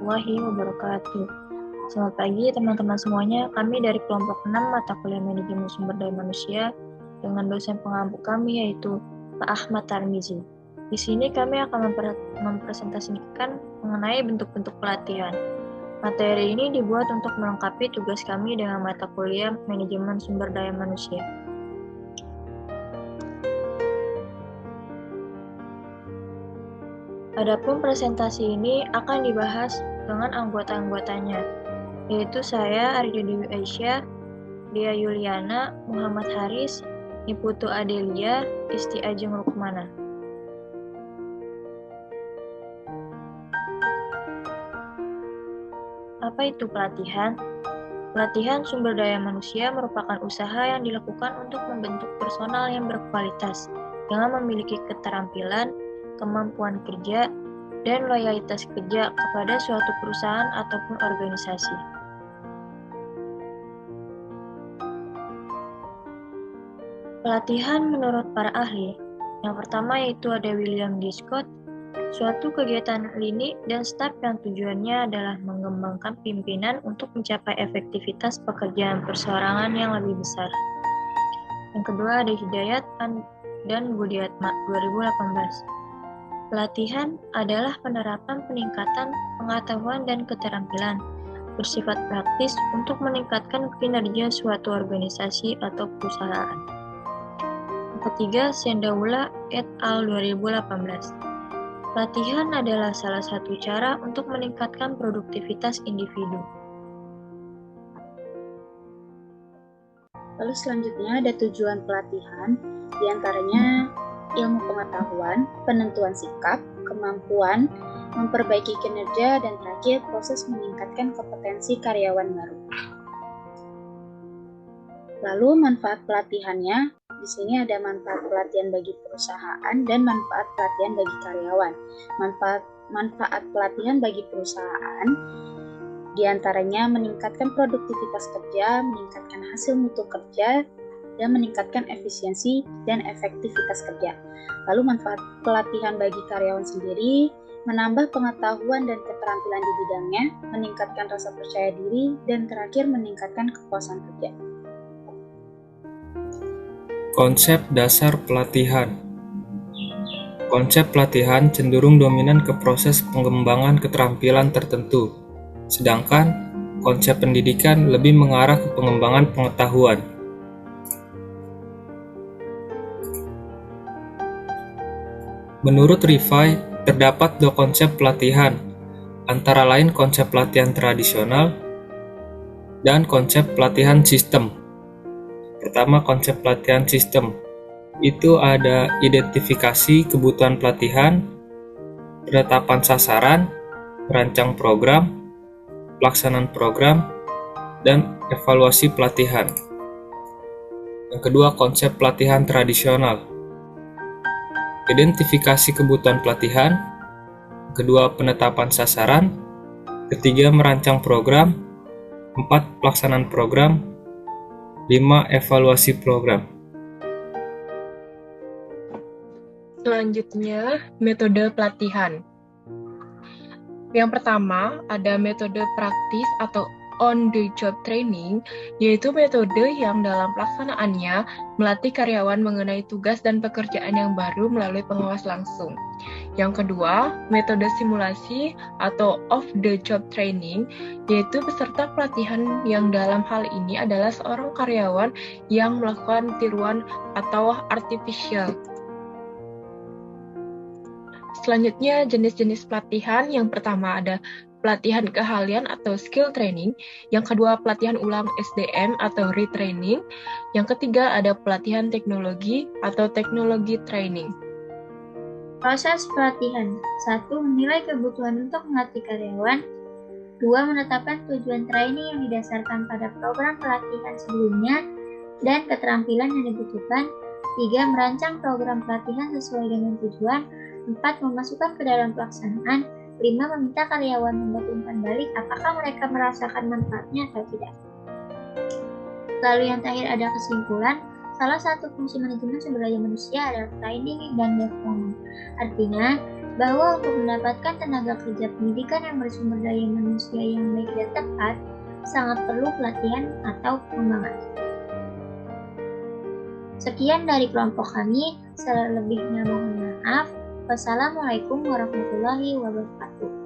warahmatullahi wabarakatuh. Selamat pagi teman-teman semuanya. Kami dari kelompok 6 mata kuliah Manajemen Sumber Daya Manusia dengan dosen pengampu kami yaitu Pak Ahmad Tarmizi. Di sini kami akan mempresentasikan mengenai bentuk-bentuk pelatihan. Materi ini dibuat untuk melengkapi tugas kami dengan mata kuliah Manajemen Sumber Daya Manusia. Adapun presentasi ini akan dibahas dengan anggota-anggotanya, yaitu saya, Arida Dewi Aisyah, Dia Yuliana, Muhammad Haris, Niputu Adelia, Isti Ajeng Rukmana. Apa itu pelatihan? Pelatihan sumber daya manusia merupakan usaha yang dilakukan untuk membentuk personal yang berkualitas dengan memiliki keterampilan, kemampuan kerja, dan loyalitas kerja kepada suatu perusahaan ataupun organisasi. Pelatihan menurut para ahli, yang pertama yaitu ada William D. Scott, suatu kegiatan klinik dan staf yang tujuannya adalah mengembangkan pimpinan untuk mencapai efektivitas pekerjaan perseorangan yang lebih besar. Yang kedua ada Hidayat dan Budiatma 2018. Pelatihan adalah penerapan peningkatan pengetahuan dan keterampilan bersifat praktis untuk meningkatkan kinerja suatu organisasi atau perusahaan. Yang ketiga, Sendaula et al. 2018. Pelatihan adalah salah satu cara untuk meningkatkan produktivitas individu. Lalu selanjutnya ada tujuan pelatihan, diantaranya ilmu pengetahuan, penentuan sikap, kemampuan, memperbaiki kinerja, dan terakhir proses meningkatkan kompetensi karyawan baru. Lalu manfaat pelatihannya, di sini ada manfaat pelatihan bagi perusahaan dan manfaat pelatihan bagi karyawan. Manfaat pelatihan bagi perusahaan diantaranya meningkatkan produktivitas kerja, meningkatkan hasil mutu kerja, dan meningkatkan efisiensi dan efektivitas kerja. Lalu manfaat pelatihan bagi karyawan sendiri, menambah pengetahuan dan keterampilan di bidangnya, meningkatkan rasa percaya diri, dan terakhir meningkatkan kepuasan kerja. Konsep dasar pelatihan. Konsep pelatihan cenderung dominan ke proses pengembangan keterampilan tertentu, sedangkan konsep pendidikan lebih mengarah ke pengembangan pengetahuan. Menurut Rifai, terdapat dua konsep pelatihan, antara lain konsep pelatihan tradisional dan konsep pelatihan sistem. Pertama, konsep pelatihan sistem. Itu ada identifikasi kebutuhan pelatihan, penetapan sasaran, merancang program, pelaksanaan program, dan evaluasi pelatihan. Yang kedua, konsep pelatihan tradisional. Identifikasi kebutuhan pelatihan, kedua penetapan sasaran, ketiga merancang program, 4 pelaksanaan program, 5 evaluasi program. Selanjutnya, metode pelatihan. Yang pertama, ada metode praktis atau on-the-job training, yaitu metode yang dalam pelaksanaannya melatih karyawan mengenai tugas dan pekerjaan yang baru melalui pengawas langsung. Yang kedua, metode simulasi atau off-the-job training, yaitu peserta pelatihan yang dalam hal ini adalah seorang karyawan yang melakukan tiruan atau artificial. Selanjutnya, jenis-jenis pelatihan. Yang pertama ada pelatihan keahlian atau skill training. Yang kedua, pelatihan ulang SDM atau retraining. Yang ketiga, ada pelatihan teknologi atau teknologi training. Proses pelatihan. 1. Menilai kebutuhan untuk melatih karyawan. 2. Menetapkan tujuan training yang didasarkan pada program pelatihan sebelumnya dan keterampilan yang dibutuhkan. 3. Merancang program pelatihan sesuai dengan tujuan. 4. Memasukkan ke dalam pelaksanaan. 5. Meminta karyawan membuat umpan balik apakah mereka merasakan manfaatnya atau tidak. Lalu yang terakhir ada kesimpulan. Salah satu fungsi manajemen sumber daya manusia adalah training dan development. Artinya, bahwa untuk mendapatkan tenaga kerja pendidikan yang bersumber daya manusia yang baik dan tepat, sangat perlu pelatihan atau pengembangan. Sekian dari kelompok kami, selebihnya mohon maaf. Wassalamualaikum warahmatullahi wabarakatuh.